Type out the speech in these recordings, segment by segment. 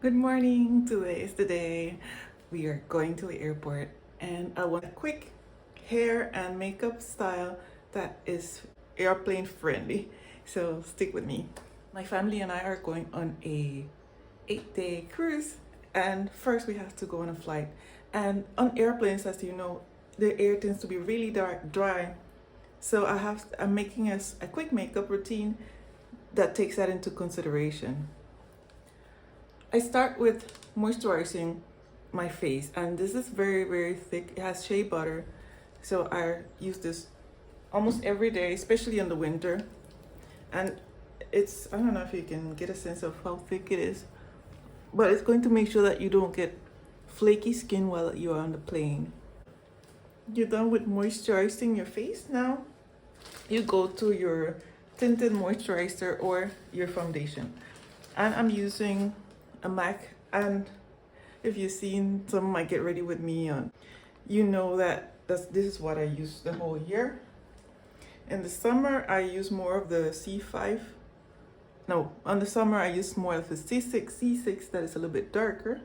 Good morning. Today is the day we are going to the airport, and I want a quick hair and makeup style that is airplane friendly. So stick with me. My family and I are going on a 8-day cruise, and first we have to go on a flight. And on airplanes, as you know, the air tends to be really dry. So I'm making a quick makeup routine that takes that into consideration. I start with moisturizing my face, and this is very thick. It has shea butter, so I use this almost every day, especially in the winter. And I don't know if you can get a sense of how thick it is, but it's going to make sure that you don't get flaky skin while you're on the plane. You're done with moisturizing your face. Now you go to your tinted moisturizer or your foundation, and I'm using a MAC. And if you've seen some of my Get Ready With Me on, you know that this is what I use the whole year. In the summer I use more of the C5. No, on the summer I use more of the C6 that is a little bit darker,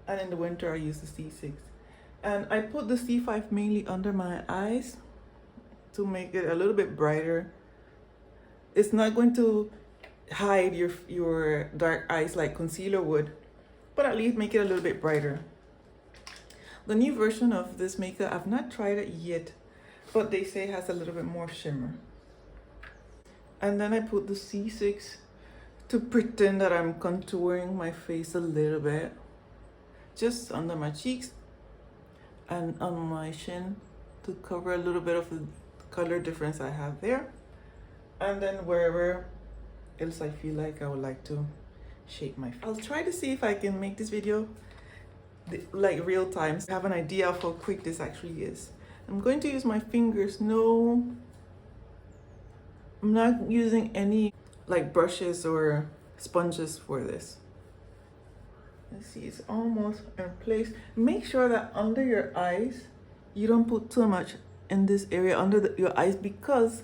and in the winter I use the C6. And I put the C5 mainly under my eyes to make it a little bit brighter. It's not going to hide your dark eyes like concealer would, but at least make it a little bit brighter. The new version of this makeup, I've not tried it yet, but they say it has a little bit more shimmer. And then I put the C6 to pretend that I'm contouring my face a little bit, just under my cheeks and on my chin, to cover a little bit of the color difference I have there. And then wherever else I feel like I would like to shape my face. I'll try to see if I can make this video like real time, so I have an idea of how quick this actually is. I'm going to use my fingers. No, I'm not using any like brushes or sponges for this. Let's see, it's almost in place. Make sure that under your eyes you don't put too much in this area under your eyes, because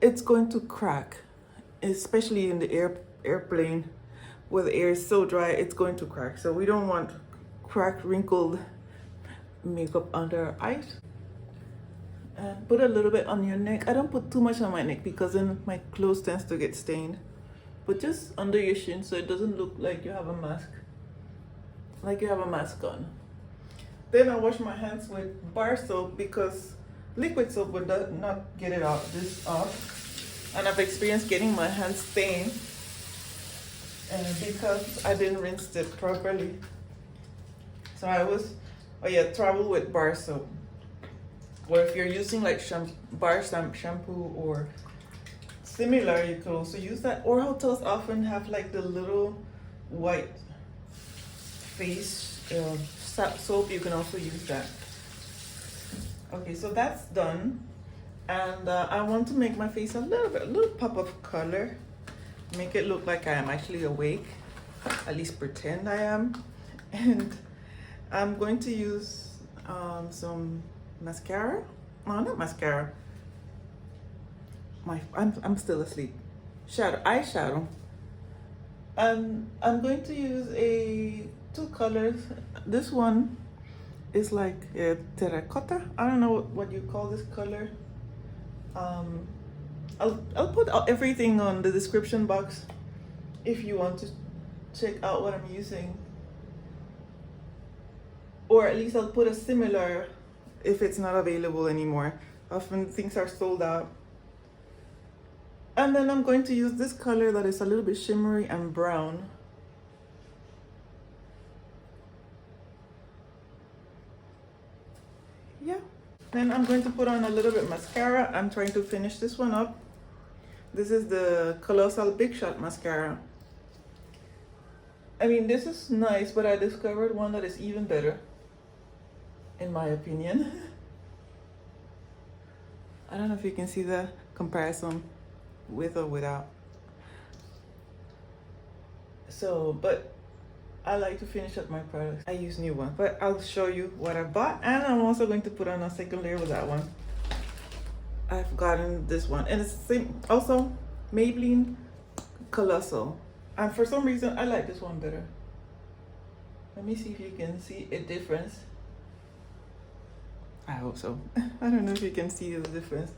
it's going to crack, especially in the airplane where the air is so dry. It's going to crack, so we don't want cracked, wrinkled makeup under our eyes. And put a little bit on your neck. I don't put too much on my neck because then my clothes tends to get stained, but just under your chin so it doesn't look like you have a mask, on. Then I wash my hands with bar soap, because liquid soap would not get it off. And I've experienced getting my hands stained because I didn't rinse it properly. So I was, travel with bar soap. Or if you're using like bar shampoo or similar, you could also use that. Or hotels often have like the little white face soap. You can also use that. Okay, so that's done. And I want to make my face a little pop of color. Make it look like I am actually awake. At least pretend I am. And I'm going to use some mascara. No, not mascara. I'm still asleep. Eyeshadow. And I'm going to use two colors. This one is like terracotta. I don't know what you call this color. I'll put everything on the description box if you want to check out what I'm using, or at least I'll put a similar if it's not available anymore. Often things are sold out. And then I'm going to use this color that is a little bit shimmery and brown. Yeah. Then I'm going to put on a little bit mascara. I'm trying to finish this one up. This is the Colossal Big Shot Mascara. I mean, this is nice, but I discovered one that is even better, in my opinion. I don't know if you can see the comparison with or without. So, but I like to finish up my products. I use new ones, but I'll show you what I bought. And I'm also going to put on a second layer with that one. I've gotten this one, and it's the same, also Maybelline Colossal And for some reason, I like this one better. Let me see if you can see a difference. I hope so. I don't know if you can see the difference.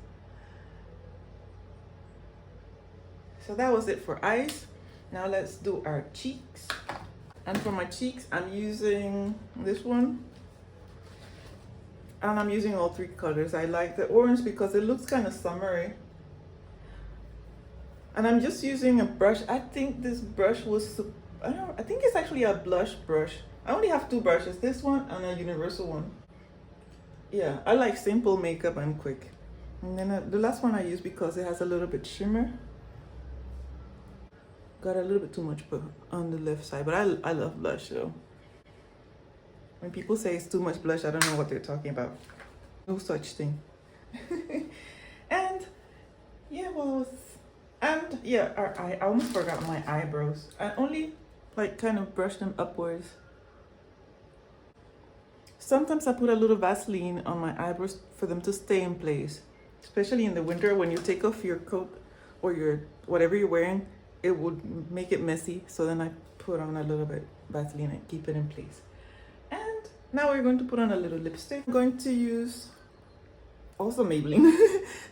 So that was it for eyes. Now let's do our cheeks. And for my cheeks, I'm using this one. And I'm using all 3 colors. I like the orange because it looks kind of summery. And I'm just using a brush. I think this brush was, I think it's actually a blush brush. I only have 2 brushes, this one and a universal one. Yeah, I like simple makeup and quick. And then the last one I use because it has a little bit shimmer. Got a little bit too much on the left side, but I love blush, so. When people say it's too much blush, I don't know what they're talking about. No such thing. And yeah, I almost forgot my eyebrows. I only like kind of brush them upwards. Sometimes I put a little Vaseline on my eyebrows for them to stay in place. Especially in the winter when you take off your coat or your whatever you're wearing, it would make it messy. So then I put on a little bit Vaseline and keep it in place. Now we're going to put on a little lipstick. I'm going to use also Maybelline,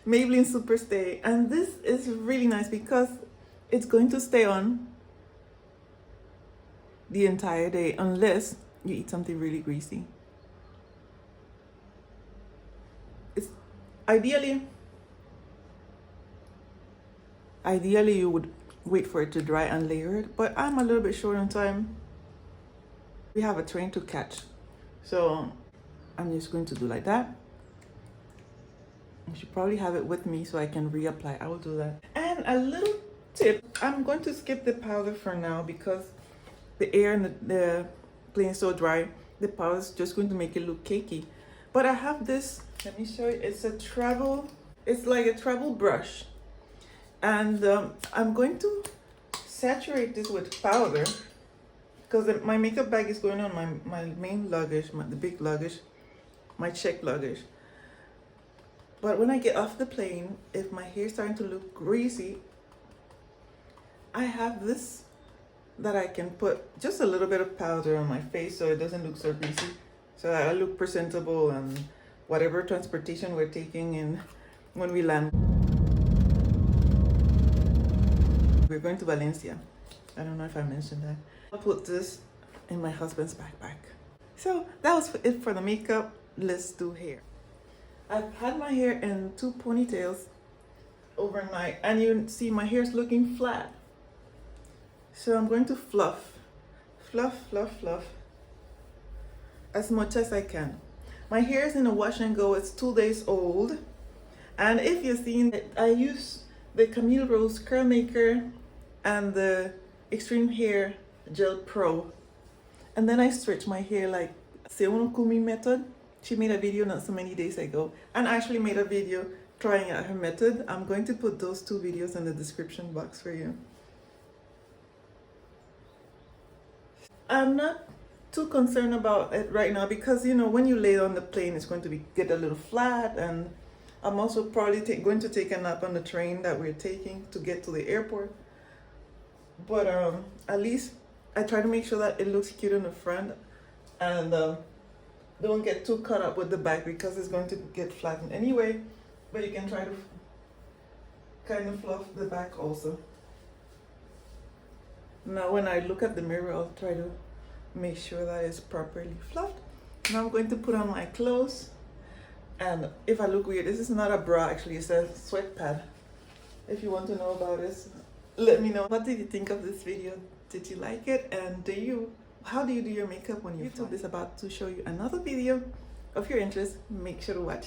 Maybelline Super Stay. And this is really nice because it's going to stay on the entire day unless you eat something really greasy. It's ideally you would wait for it to dry and layer it, but I'm a little bit short on time. We have a train to catch. So I'm just going to do like that. I should probably have it with me so I can reapply. I will do that. And a little tip, I'm going to skip the powder for now because the air and the plane is so dry. The powder is just going to make it look cakey. But I have this, let me show you. It's like a travel brush. And I'm going to saturate this with powder. Because my makeup bag is going on my main luggage, the big luggage, my check luggage. But when I get off the plane, if my hair is starting to look greasy, I have this that I can put just a little bit of powder on my face so it doesn't look so greasy. So I look presentable and whatever transportation we're taking in when we land. We're going to Valencia. I don't know if I mentioned that. I'll put this in my husband's backpack. So that was it for the makeup. Let's do hair. I've had my hair in 2 ponytails overnight and you see my hair is looking flat. So I'm going to fluff as much as I can. My hair is in a wash and go. It's 2 days old. And if you've seen it, I use the Camille Rose Curl Maker and the Xtreme Hair Gel Pro, and then I stretch my hair like Seoun Okimi method. She made a video not so many days ago and actually made a video trying out her method. I'm going to put those 2 videos in the description box for you. I'm not too concerned about it right now because you know when you lay it on the plane it's going to get a little flat, and I'm also probably going to take a nap on the train that we're taking to get to the airport. But at least I try to make sure that it looks cute in the front and don't get too caught up with the back because it's going to get flattened anyway. But you can try to kind of fluff the back also. Now when I look at the mirror, I'll try to make sure that it's properly fluffed. Now I'm going to put on my clothes. And if I look weird, this is not a bra actually, it's a sweat pad. If you want to know about this, let me know. What did you think of this video? Did you like it? And how do you do your makeup when you're YouTube is about to show you another video of your interest. Make sure to watch.